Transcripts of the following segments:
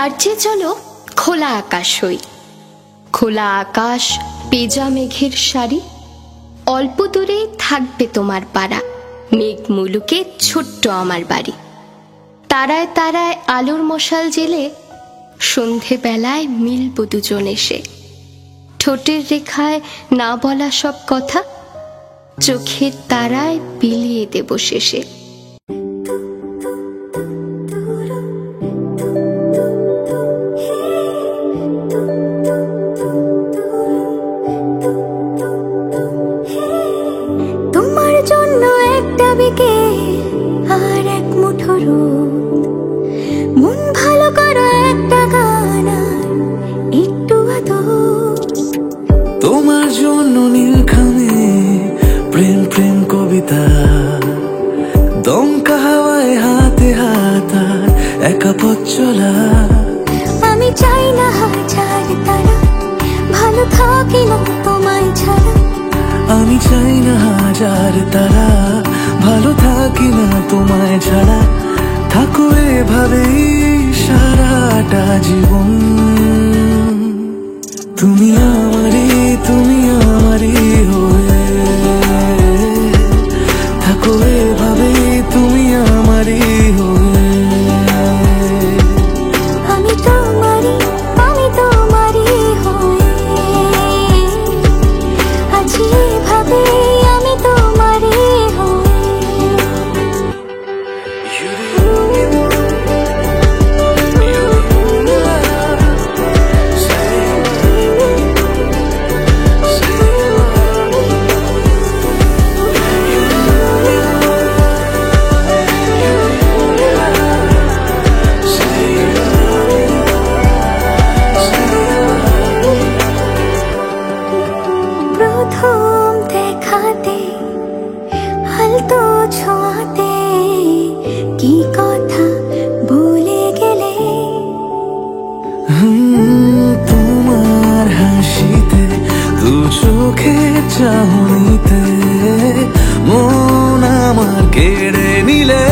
তার চেয়ে চলো খোলা আকাশ হই। খোলা আকাশ, পেজা মেঘের সারি, অল্প দূরে থাকবে তোমার পাড়া, মেঘ মুলুকে ছোট্ট আমার বাড়ি। তারায় তারায় আলোর মশাল জেলে সন্ধেবেলায় মিলব দুজন এসে। ঠোঁটের রেখায় না বলা সব কথা চোখের তারায় বিলিয়ে দেব শেষে। তোমার জন্য একটা বিকেল আর এক মুঠো রোদ, মন ভালো করো একটা গান আর একটু আদর। তোমার জন্য নীলখামে প্রেম প্রেম কবিতা, দমকা হাওয়ায় হাতে হাত আর একা পথ চলা। আমি চাই না হাজার তারা, ভালো থাকি না তোমায় ছাড়া। আমি চাই না হাজার তারা, ভালো থাকি না তোমায় ছাড়া। থাকো এভাবেই সারাটা জীবন। তুমি আমারই, তুমি আমারই হয়ে থাকো এভাবেই, তুমি আমারই হয়ে। আমি তোমারই, আমি তোমারই হয়ে আছি এভাবে, আমি তোমারই হয়ে। প্রথম দেখাতে হালতো ছোঁয়াতে কি কথা ভুলে গেলে। তোমার হাসিতে, দু চোখে চাহনিতে মন আমার কেড়ে নিলে।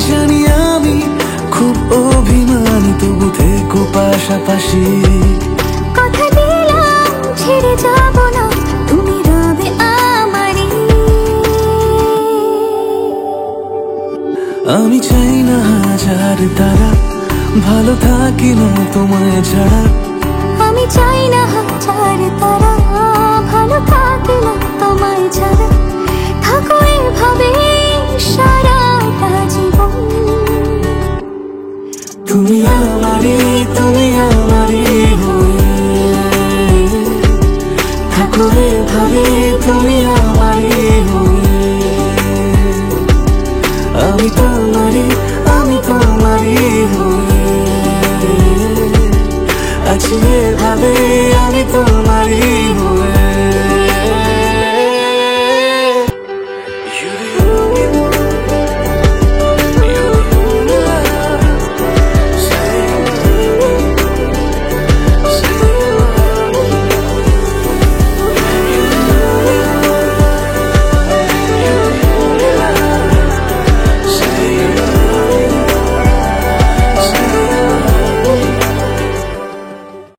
জানি আমি খুব অভিমানী, তবু থেকো পাশাপাশি। কথা দিলাম ছেড়ে যাব না, তুমি রবে আমারই। আমি চাই না হাজার তারা, ভালো থাকি না তোমায় ছাড়া। আমি চাই না হাজার তারা, ভালো থাকি না তোমায় ছাড়া। থাকো এভাবে সারাটা জীবন। তুমি আমারই, তুমি আমারই হয়ে থাকো এভাবে, তুমি আমারই হয়ে। আমি তোমারই, আমি তোমারই হয়ে।